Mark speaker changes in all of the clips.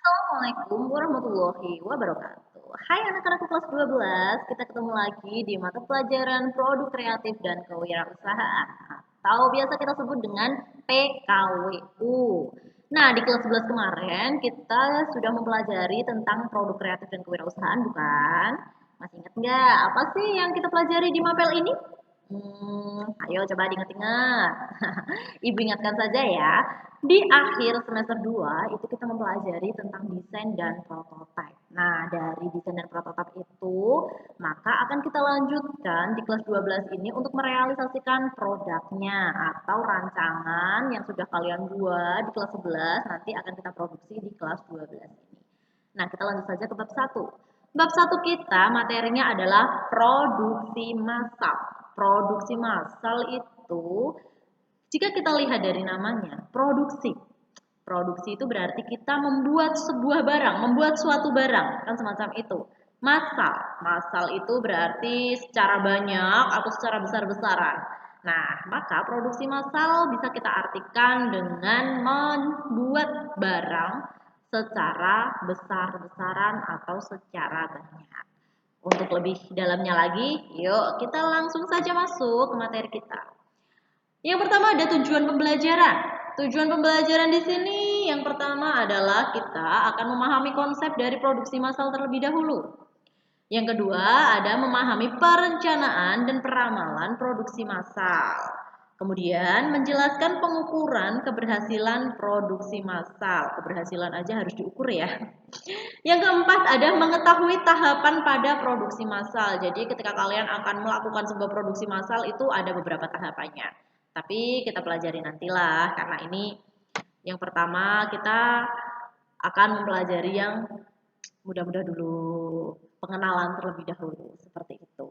Speaker 1: Assalamualaikum warahmatullahi wabarakatuh. Hai anak-anakku kelas 12, kita ketemu lagi di mata pelajaran Produk Kreatif dan Kewirausahaan atau biasa kita sebut dengan PKWU. Nah, di kelas 11 kemarin kita sudah mempelajari tentang produk kreatif dan kewirausahaan, bukan? Masih ingat nggak apa sih yang kita pelajari di mapel ini? Ayo coba diingat-ingat. Ibu ingatkan saja ya, di akhir semester 2 itu kita mempelajari tentang desain dan prototipe. Nah, dari desain dan prototipe itu, maka akan kita lanjutkan di kelas 12 ini untuk merealisasikan produknya atau rancangan yang sudah kalian buat di kelas 11 nanti akan kita produksi di kelas 12 ini. Nah, kita lanjut saja ke bab 1. Bab 1 kita materinya adalah produksi massal. Produksi massal itu jika kita lihat dari namanya, produksi. Produksi itu berarti kita membuat sebuah barang, membuat suatu barang, kan semacam itu. Massal, massal itu berarti secara banyak atau secara besar-besaran. Nah, maka produksi massal bisa kita artikan dengan membuat barang secara besar-besaran atau secara banyak. Untuk lebih dalamnya lagi, yuk kita langsung saja masuk ke materi kita. Yang pertama ada tujuan pembelajaran. Tujuan pembelajaran di sini yang pertama adalah kita akan memahami konsep dari produksi massal terlebih dahulu. Yang kedua ada memahami perencanaan dan peramalan produksi massal. Kemudian menjelaskan pengukuran keberhasilan produksi massal. Keberhasilan aja harus diukur ya. Yang keempat ada mengetahui tahapan pada produksi massal. Jadi ketika kalian akan melakukan sebuah produksi massal itu ada beberapa tahapannya. Tapi kita pelajari nantilah karena ini yang pertama kita akan mempelajari yang mudah-mudah dulu, pengenalan terlebih dahulu seperti itu.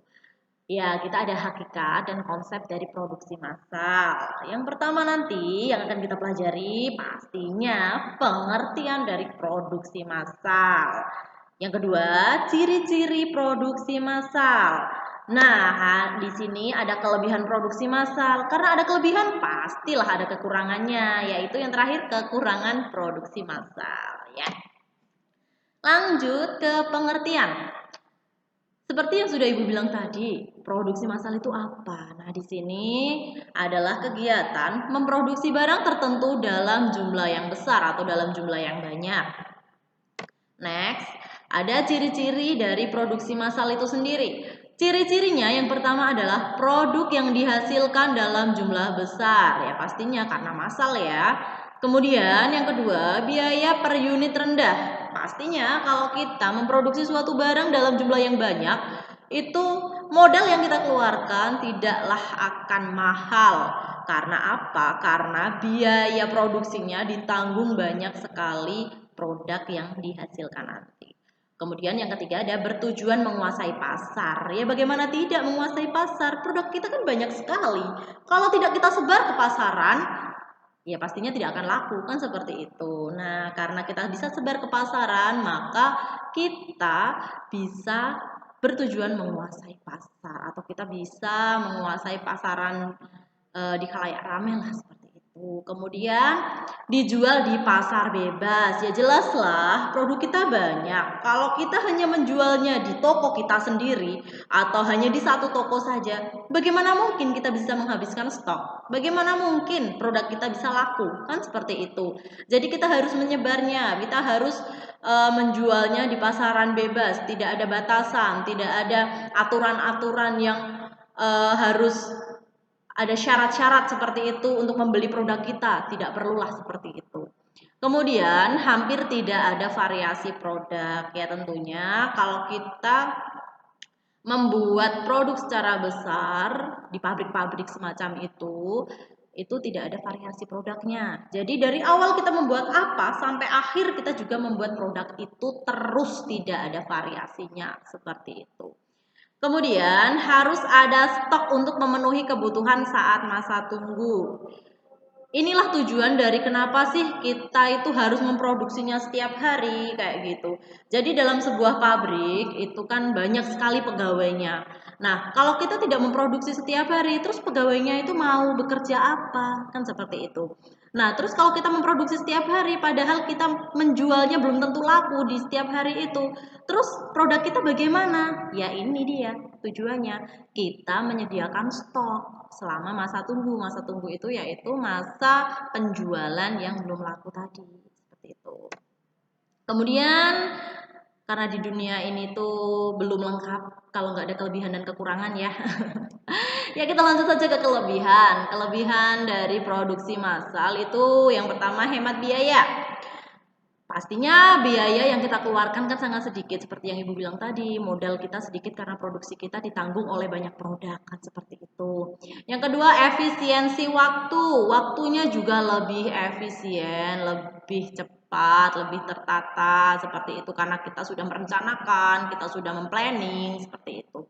Speaker 1: Ya, kita ada hakikat dan konsep dari produksi massal. Yang pertama nanti yang akan kita pelajari pastinya pengertian dari produksi massal. Yang kedua, ciri-ciri produksi massal. Nah, di sini ada kelebihan produksi massal. Karena ada kelebihan, pastilah ada kekurangannya, yaitu yang terakhir kekurangan produksi massal, ya. Lanjut ke pengertian. Seperti yang sudah Ibu bilang tadi, produksi massal itu apa? Nah, di sini adalah kegiatan memproduksi barang tertentu dalam jumlah yang besar atau dalam jumlah yang banyak. Next, ada ciri-ciri dari produksi massal itu sendiri. Ciri-cirinya yang pertama adalah produk yang dihasilkan dalam jumlah besar. Ya, pastinya karena massal ya. Kemudian yang kedua, biaya per unit rendah. Pastinya kalau kita memproduksi suatu barang dalam jumlah yang banyak, itu modal yang kita keluarkan tidaklah akan mahal. Karena apa? Karena biaya produksinya ditanggung banyak sekali produk yang dihasilkan nanti. Kemudian yang ketiga ada bertujuan menguasai pasar. Ya bagaimana tidak menguasai pasar? Produk kita kan banyak sekali. Kalau tidak kita sebar ke pasaran, ya pastinya tidak akan laku kan seperti itu. Nah, karena kita bisa sebar ke pasaran, maka kita bisa bertujuan menguasai pasar atau kita bisa menguasai pasaran di khalayak ramai lah seperti itu. Kemudian dijual di pasar bebas. Ya jelaslah produk kita banyak. Kalau kita hanya menjualnya di toko kita sendiri atau hanya di satu toko saja, bagaimana mungkin kita bisa menghabiskan stok? Bagaimana mungkin produk kita bisa laku? Kan seperti itu. Jadi kita harus menyebarnya, kita harus menjualnya di pasaran bebas, tidak ada batasan, tidak ada aturan-aturan yang harus ada syarat-syarat seperti itu untuk membeli produk kita, tidak perlulah seperti itu. Kemudian hampir tidak ada variasi produk ya tentunya kalau kita membuat produk secara besar di pabrik-pabrik semacam itu tidak ada variasi produknya. Jadi dari awal kita membuat apa sampai akhir kita juga membuat produk itu terus tidak ada variasinya seperti itu. Kemudian harus ada stok untuk memenuhi kebutuhan saat masa tunggu. Inilah tujuan dari kenapa sih kita itu harus memproduksinya setiap hari kayak gitu. Jadi dalam sebuah pabrik itu kan banyak sekali pegawainya. Nah, kalau kita tidak memproduksi setiap hari, terus pegawainya itu mau bekerja apa? Kan seperti itu. Nah, terus kalau kita memproduksi setiap hari, padahal kita menjualnya belum tentu laku di setiap hari itu. Terus produk kita bagaimana? Ya ini dia tujuannya. Kita menyediakan stok selama masa tunggu. Masa tunggu itu yaitu masa penjualan yang belum laku tadi. Seperti itu. Kemudian karena di dunia ini tuh belum lengkap kalau nggak ada kelebihan dan kekurangan ya. Ya kita lanjut saja ke kelebihan. Kelebihan dari produksi massal itu yang pertama hemat biaya. Pastinya biaya yang kita keluarkan kan sangat sedikit seperti yang Ibu bilang tadi, modal kita sedikit karena produksi kita ditanggung oleh banyak produk kan seperti itu. Yang kedua efisiensi waktu, waktunya juga lebih efisien, lebih cepat, lebih tertata seperti itu karena kita sudah merencanakan, kita sudah memplanning seperti itu.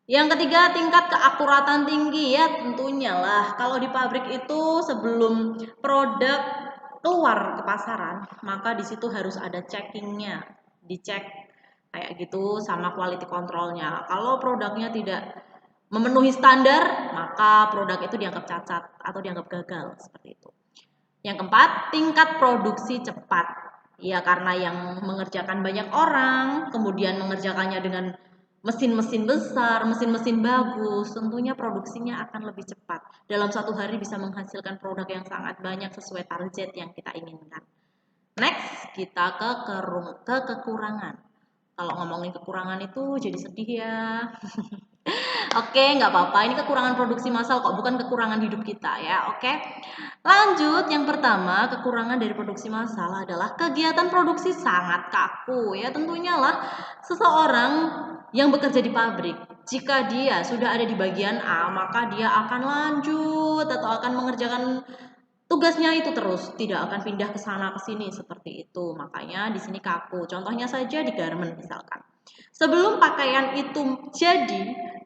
Speaker 1: Yang ketiga, tingkat keakuratan tinggi ya tentunya lah. Kalau di pabrik itu sebelum produk keluar ke pasaran, maka di situ harus ada checkingnya, dicek kayak gitu sama quality controlnya. Kalau produknya tidak memenuhi standar, maka produk itu dianggap cacat atau dianggap gagal seperti itu. Yang keempat, tingkat produksi cepat. Ya karena yang mengerjakan banyak orang, kemudian mengerjakannya dengan mesin-mesin besar, mesin-mesin bagus, tentunya produksinya akan lebih cepat. Dalam satu hari bisa menghasilkan produk yang sangat banyak sesuai target yang kita inginkan. Next, kita ke kekurangan. Kalau ngomongin kekurangan itu jadi sedih ya. Oke, nggak apa-apa. Ini kekurangan produksi massal kok, bukan kekurangan hidup kita ya. Oke. Lanjut, yang pertama, kekurangan dari produksi massal adalah kegiatan produksi sangat kaku. Ya, tentunya lah seseorang yang bekerja di pabrik, jika dia sudah ada di bagian A, maka dia akan lanjut atau akan mengerjakan tugasnya itu terus, tidak akan pindah ke sana ke sini seperti itu. Makanya di sini kaku. Contohnya saja di garment misalkan. Sebelum pakaian itu jadi,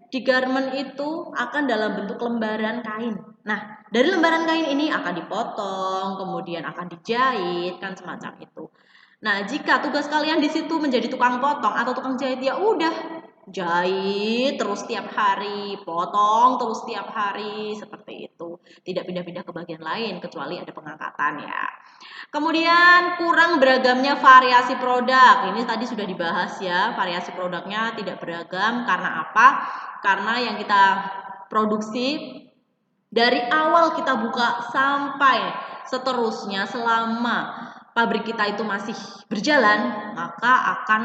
Speaker 1: di garment itu akan dalam bentuk lembaran kain. Nah, dari lembaran kain ini akan dipotong, kemudian akan dijahit, kan semacam itu. Nah, jika tugas kalian di situ menjadi tukang potong atau tukang jahit, ya udah jahit terus tiap hari, potong terus tiap hari, seperti itu. Tidak pindah-pindah ke bagian lain kecuali ada pengangkatan ya. Kemudian kurang beragamnya variasi produk. Ini tadi sudah dibahas ya, variasi produknya tidak beragam karena apa? Karena yang kita produksi dari awal kita buka sampai seterusnya selama pabrik kita itu masih berjalan, maka akan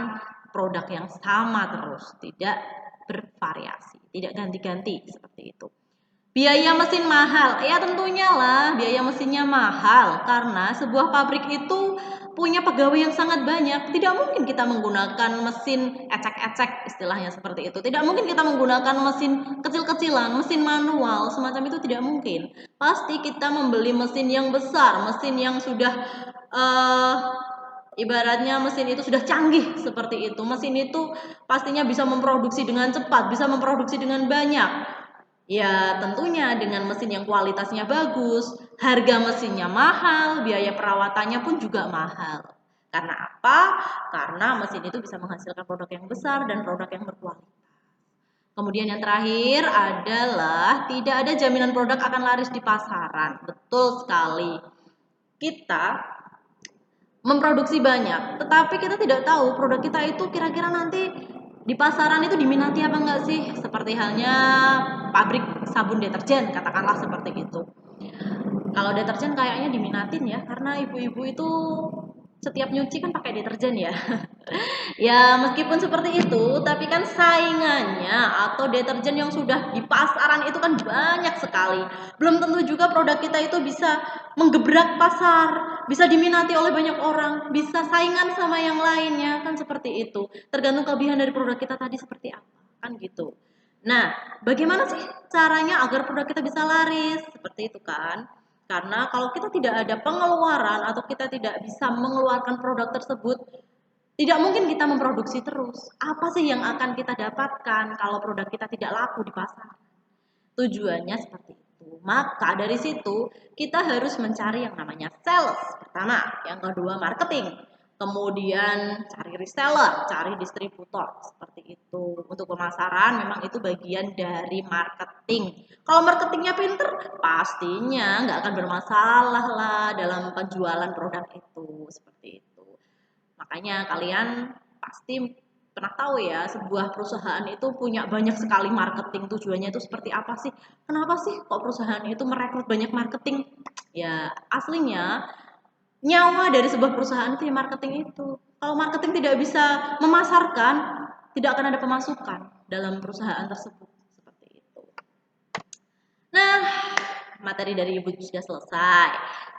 Speaker 1: produk yang sama terus, tidak bervariasi, tidak ganti-ganti seperti itu. Biaya mesin mahal, ya tentunya lah biaya mesinnya mahal karena sebuah pabrik itu punya pegawai yang sangat banyak. Tidak mungkin kita menggunakan mesin ecek-ecek istilahnya seperti itu. Tidak mungkin kita menggunakan mesin kecil-kecilan, mesin manual, semacam itu tidak mungkin. Pasti kita membeli mesin yang besar, mesin yang sudah ibaratnya mesin itu sudah canggih seperti itu. Mesin itu pastinya bisa memproduksi dengan cepat, bisa memproduksi dengan banyak. Ya tentunya dengan mesin yang kualitasnya bagus, harga mesinnya mahal, biaya perawatannya pun juga mahal. Karena apa? Karena mesin itu bisa menghasilkan produk yang besar dan produk yang berkualitas. Kemudian yang terakhir adalah tidak ada jaminan produk akan laris di pasaran. Betul sekali. Kita memproduksi banyak, tetapi kita tidak tahu produk kita itu kira-kira nanti di pasaran itu diminati apa enggak sih? Seperti halnya pabrik sabun deterjen, katakanlah seperti itu. Kalau deterjen kayaknya diminatin ya, karena ibu-ibu itu setiap nyuci kan pakai deterjen ya. Ya, meskipun seperti itu, tapi kan saingannya atau deterjen yang sudah di pasaran itu kan banyak sekali. Belum tentu juga produk kita itu bisa menggebrak pasar, bisa diminati oleh banyak orang, bisa saingan sama yang lainnya, kan seperti itu. Tergantung kelebihan dari produk kita tadi seperti apa, kan gitu. Nah, bagaimana sih caranya agar produk kita bisa laris? Seperti itu kan. Karena kalau kita tidak ada pengeluaran atau kita tidak bisa mengeluarkan produk tersebut, tidak mungkin kita memproduksi terus. Apa sih yang akan kita dapatkan kalau produk kita tidak laku di pasar? Tujuannya seperti itu. Maka dari situ kita harus mencari yang namanya sales pertama, yang kedua marketing. Kemudian cari reseller, cari distributor, seperti itu. Untuk pemasaran memang itu bagian dari marketing. Kalau marketingnya pinter, pastinya nggak akan bermasalah lah dalam penjualan produk itu, seperti itu. Makanya kalian pasti pernah tahu ya, sebuah perusahaan itu punya banyak sekali marketing. Tujuannya itu seperti apa sih? Kenapa sih kok perusahaan itu merekrut banyak marketing? Ya, aslinya nyawa dari sebuah perusahaan itu ya marketing itu. Kalau marketing tidak bisa memasarkan, tidak akan ada pemasukan dalam perusahaan tersebut. Seperti itu. Nah, materi dari Ibu sudah selesai.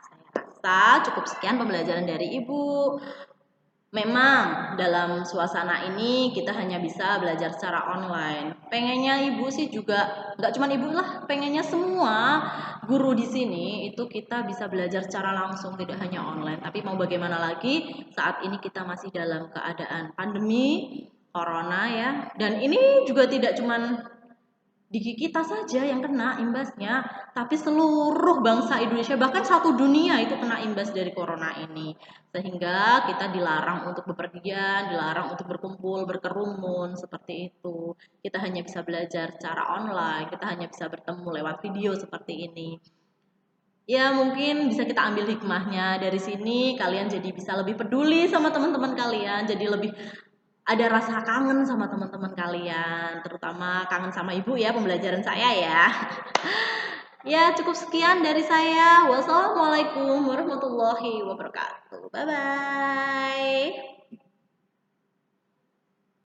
Speaker 1: Saya rasa cukup sekian pembelajaran dari Ibu. Memang dalam suasana ini kita hanya bisa belajar secara online. Pengennya ibu sih juga, nggak cuma ibu lah, pengennya semua guru di sini itu kita bisa belajar secara langsung, tidak hanya online. Tapi mau bagaimana lagi, saat ini kita masih dalam keadaan pandemi, corona ya. Dan ini juga tidak cuma di kita saja yang kena imbasnya, tapi seluruh bangsa Indonesia, bahkan satu dunia itu kena imbas dari corona ini. Sehingga kita dilarang untuk bepergian, dilarang untuk berkumpul, berkerumun, seperti itu. Kita hanya bisa belajar secara online, kita hanya bisa bertemu lewat video seperti ini. Ya mungkin bisa kita ambil hikmahnya dari sini, kalian jadi bisa lebih peduli sama teman-teman kalian, jadi lebih ada rasa kangen sama teman-teman kalian, terutama kangen sama ibu ya, pembelajaran saya ya. Ya, cukup sekian dari saya. Wassalamualaikum warahmatullahi wabarakatuh. Bye bye.